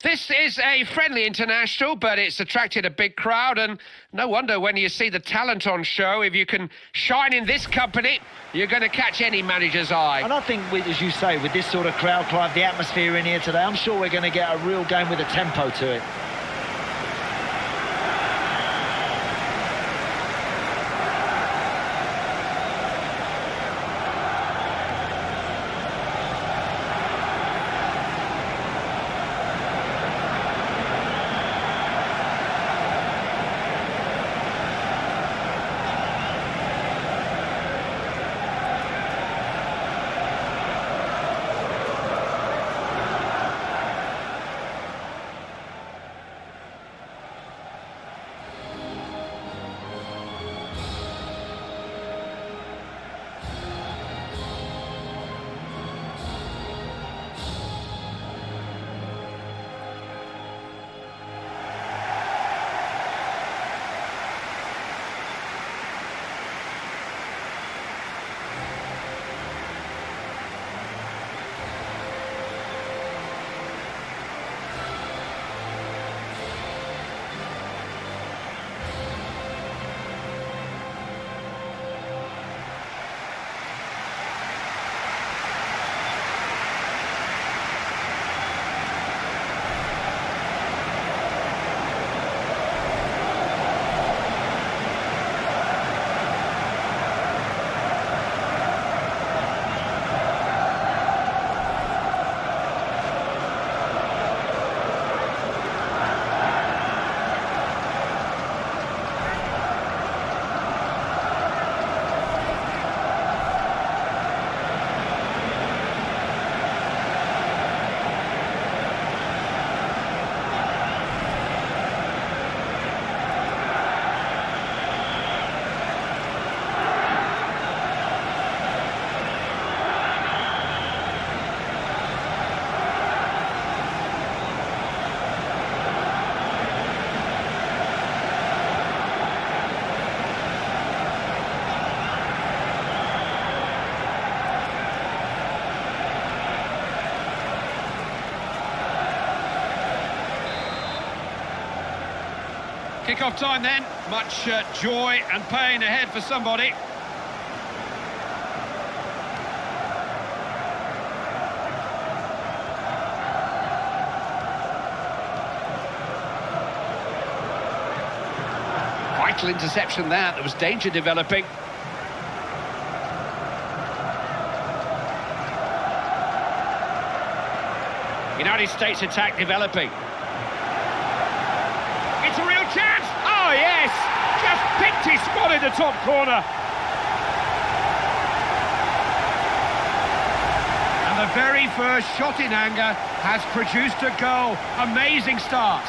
This is a friendly international, but it's attracted a big crowd, and no wonder when you see the talent on show. If you can shine in this company, you're going to catch any manager's eye. And I think, as you say, with this sort of crowd, Clive, the atmosphere in here today, I'm sure we're going to get a real game with a tempo to it. Kick-off time then. Much joy and pain ahead for somebody. Vital interception there. There was danger developing. United States attack developing. It's a real chance! Oh, yes! Just picked his spot in the top corner. And the very first shot in anger has produced a goal. Amazing start.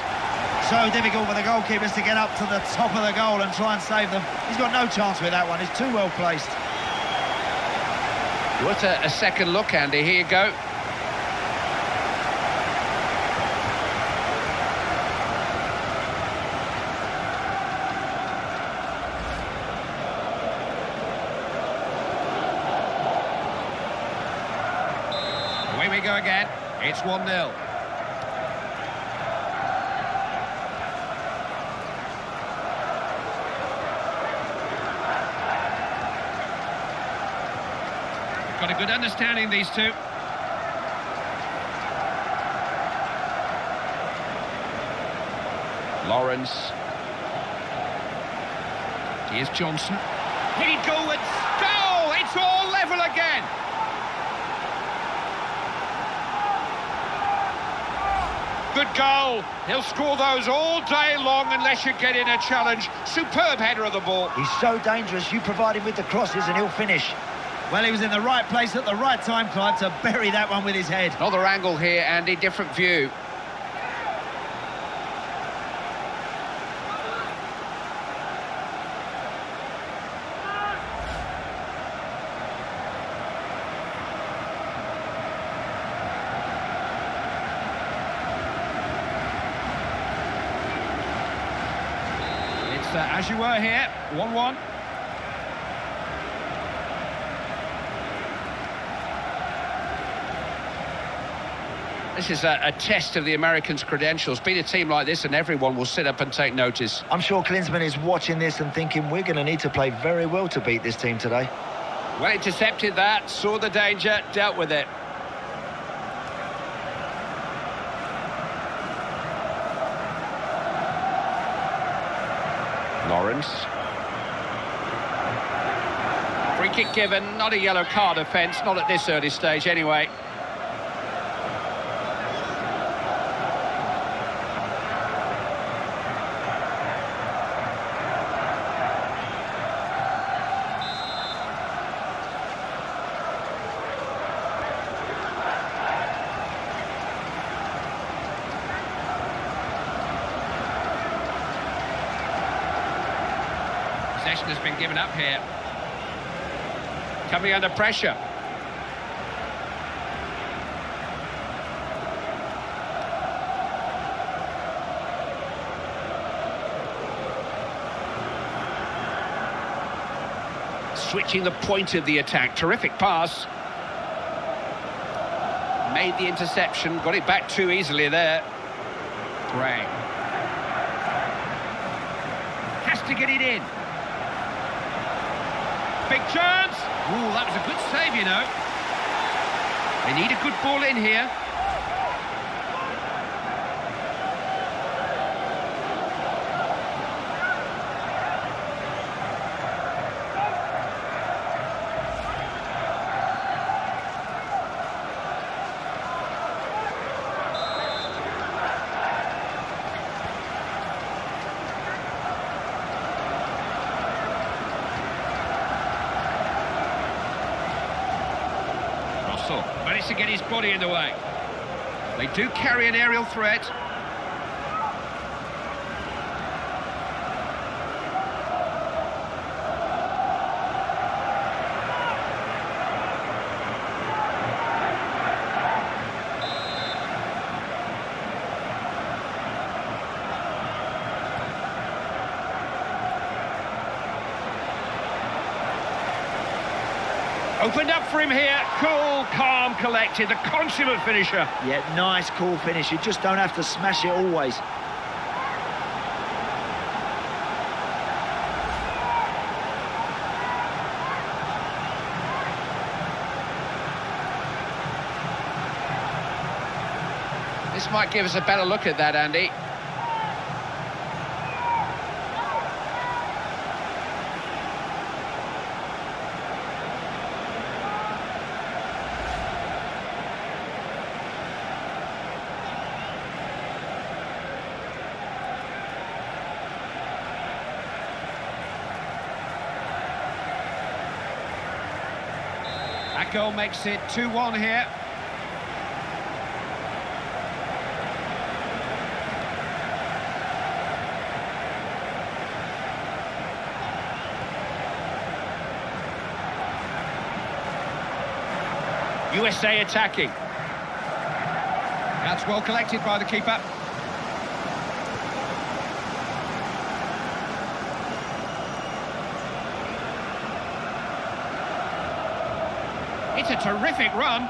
So difficult for the goalkeepers to get up to the top of the goal and try and save them. He's got no chance with that one. He's too well placed. What a second look, Andy. Here you go. Away we go again. It's 1-0. Got a good understanding, these two. Lawrence. Here's Johnson. Headed goalwards. Goal! It's all level again. Good goal. He'll score those all day long unless you get in a challenge. Superb header of the ball. He's so dangerous. You provide him with the crosses and he'll finish. Well, he was in the right place at the right time, Clive, to bury that one with his head. Another angle here, Andy, different view. It's as you were here, 1-1. This is a test of the Americans' credentials. Beat a team like this and everyone will sit up and take notice. I'm sure Klinsmann is watching this and thinking we're going to need to play very well to beat this team today. Well intercepted that, saw the danger, dealt with it. Lawrence. Free kick given, not a yellow card offence, not at this early stage anyway. Possession has been given up here. Coming under pressure. Switching the point of the attack. Terrific pass. Made the interception. Got it back too easily there. Gray. Has to get it in. Big chance! Ooh, that was a good save, you know. They need a good ball in here. Managed to get his body in the way. They do carry an aerial threat. Opened up for him here. Cool, calm, collected. The consummate finisher. Yeah, nice, cool finish. You just don't have to smash it always. This might give us a better look at that, Andy. That goal makes it 2-1 here. USA attacking. That's well collected by the keeper. It's a terrific run.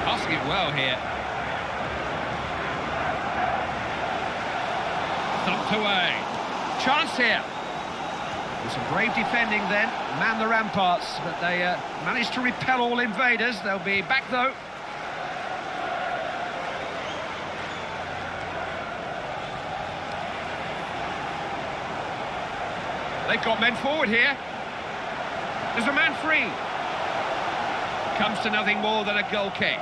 Passing it well here. Thumped away. Chance here. With some brave defending then. Man the ramparts, but they managed to repel all invaders. They'll be back though. They've got men forward here. There's a man free. Comes to nothing more than a goal kick.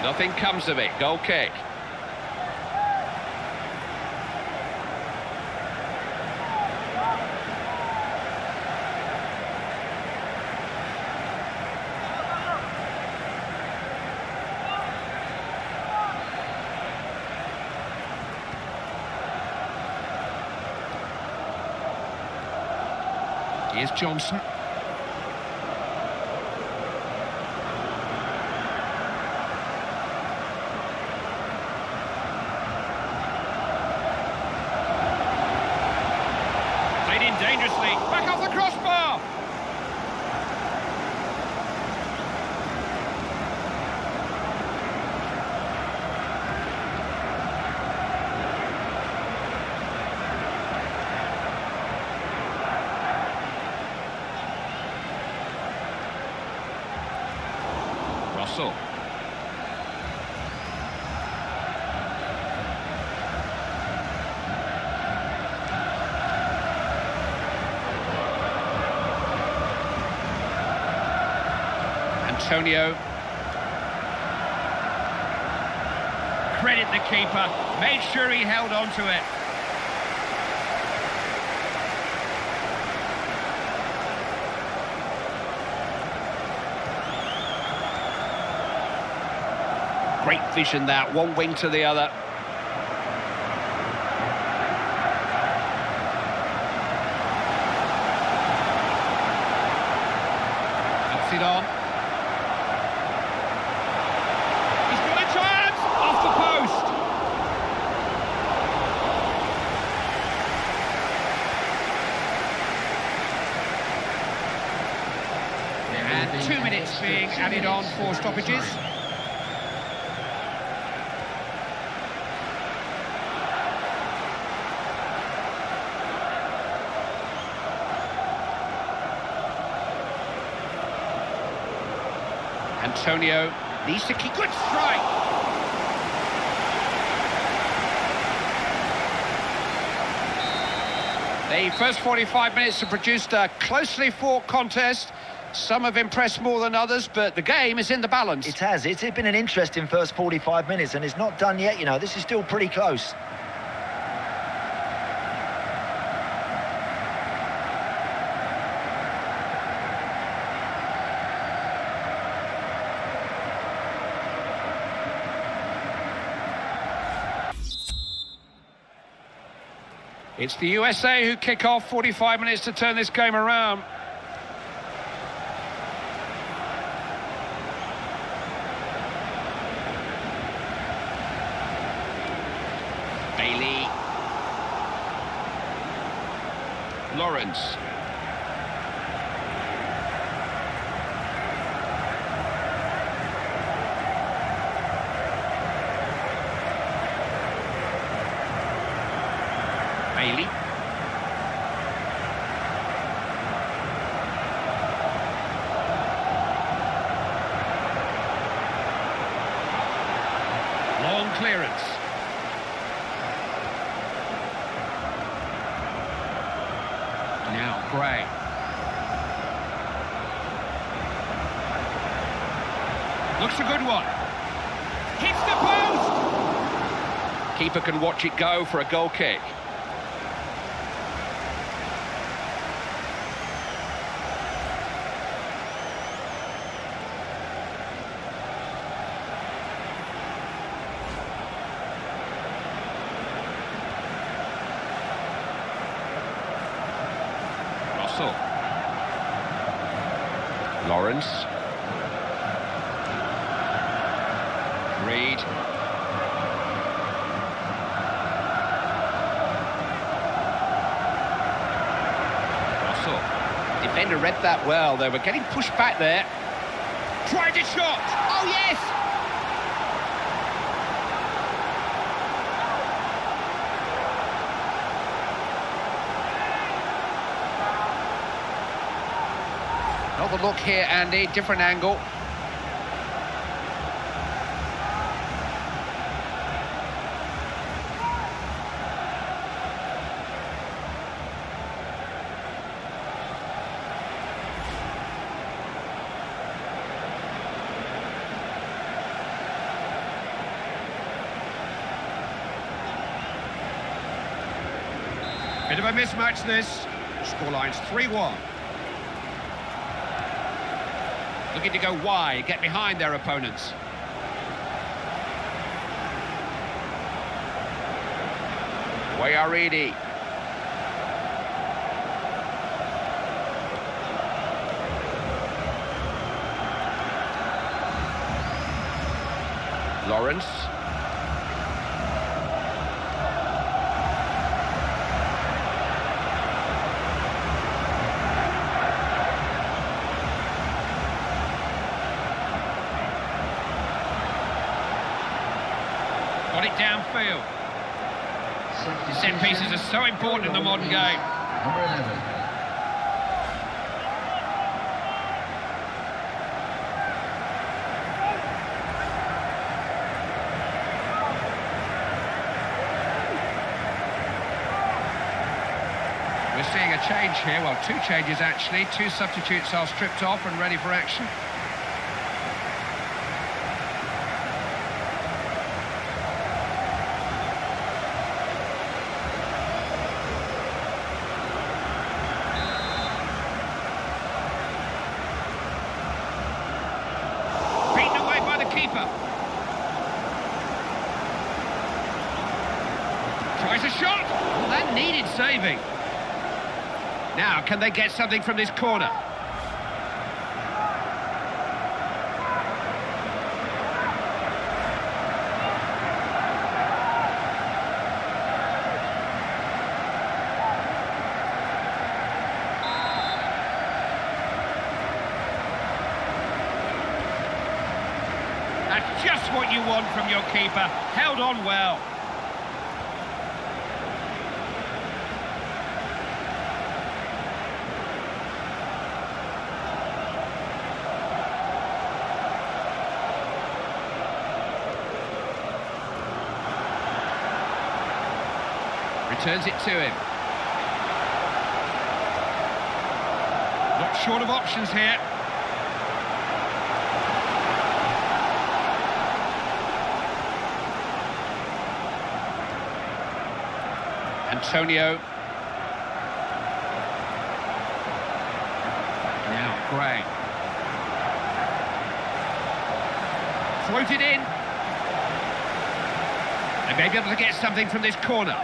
Nothing comes of it. Goal kick. Here's Johnson. Played in dangerously. Back off the crossbar. Russell. Antonio. Credit the keeper. Made sure he held on to it. Great vision that, one wing to the other. Puts it on. He's got a chance! Off the post! And 2 minutes being added on for stoppages. Antonio needs to keep... Good strike! The first 45 minutes have produced a closely fought contest. Some have impressed more than others, but the game is in the balance. It has. It's been an interesting first 45 minutes, and it's not done yet, you know. This is still pretty close. It's the USA who kick off. 45 minutes to turn this game around. Bailey. Lawrence. Bailey. Long clearance. Now Gray. Looks a good one. Hits the post! Keeper can watch it go for a goal kick. Lawrence. Reed. Russell. Defender read that well. They were getting pushed back there. Tried a shot. Oh, yes! Another look here, Andy, different angle. Bit of a mismatch this. Scoreline's 3-1. Looking to go wide, get behind their opponents. Wayaridi. Lawrence. Got it downfield. Set pieces are so important in the modern game. Number 11. We're seeing a change here, well, two changes actually. Two substitutes are stripped off and ready for action. Beaten away by the keeper. Tries a shot. Well, that needed saving. Now, can they get something from this corner? That's just what you want from your keeper. Held on well. Returns it to him. Not short of options here. Antonio. Now Gray. Floated in. They may be able to get something from this corner.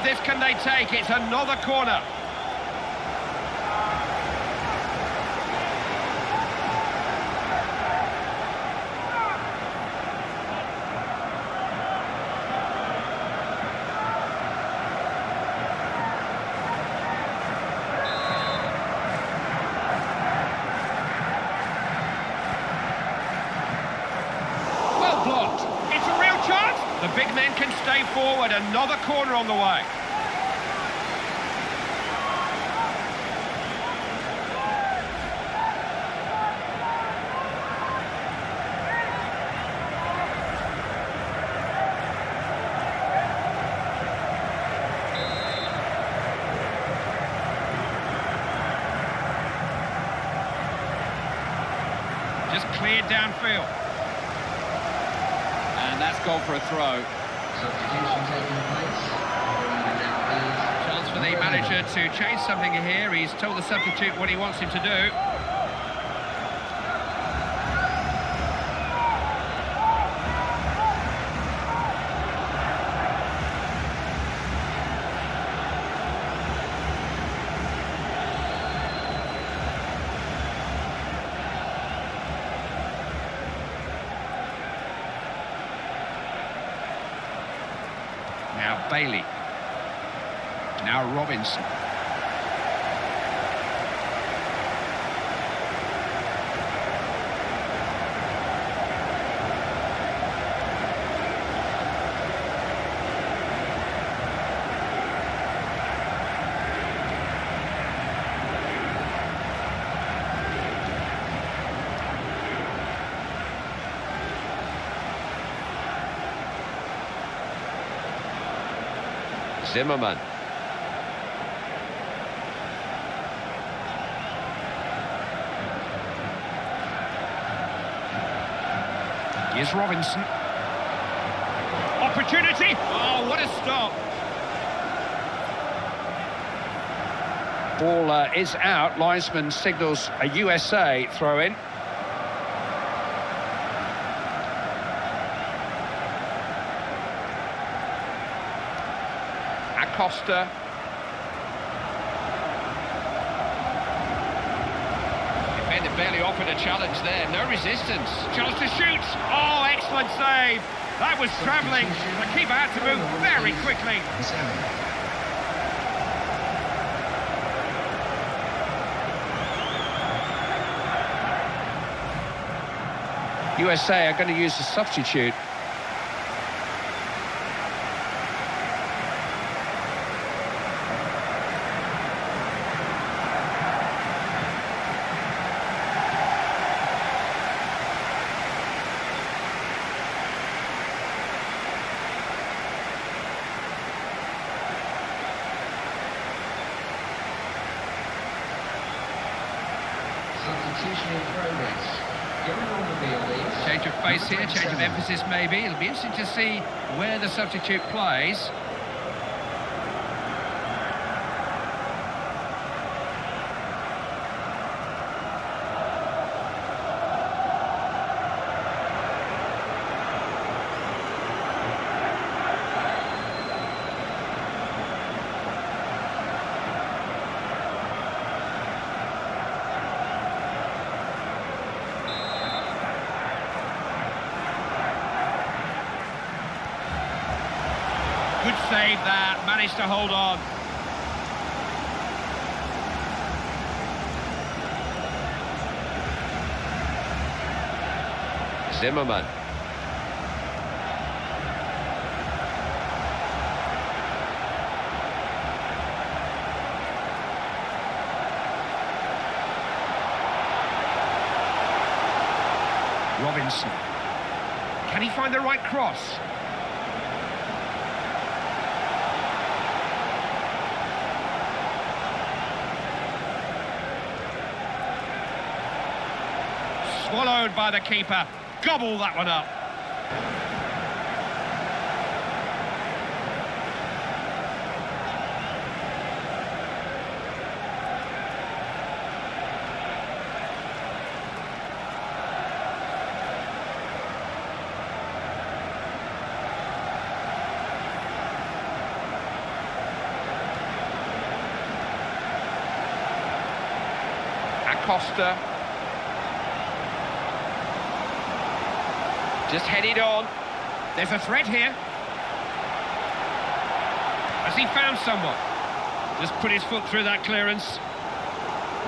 This can they take? It's another corner. Well blocked. It's a real chance. The big men can stay forward. Another corner on the way. Just cleared downfield. And that's gone for a throw. Substitution taking place. Chance for the manager to change something here. He's told the substitute what he wants him to do. Now Bailey. Now Robinson. Zimmerman. Here's Robinson. opportunity. Oh, what a stop. Ball is out. Linesman signals a USA throw-in. Acosta. Defender barely offered a challenge there. No resistance. Chance to shoot. Oh, excellent save. That was travelling. The keeper had to move very quickly. USA are going to use a substitute. Substitution in progress. Going on the field, please. Change of face here, change of emphasis maybe. It'll be interesting to see where the substitute plays. Good save that, managed to hold on. Zimmerman. Robinson. Can he find the right cross? Swallowed by the keeper. Gobble that one up. Acosta. Just headed on. There's a threat here. Has he found someone? Just put his foot through that clearance.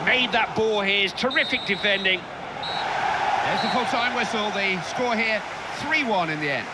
Made that ball here. Terrific defending. There's the full-time whistle. The score here, 3-1 in the end.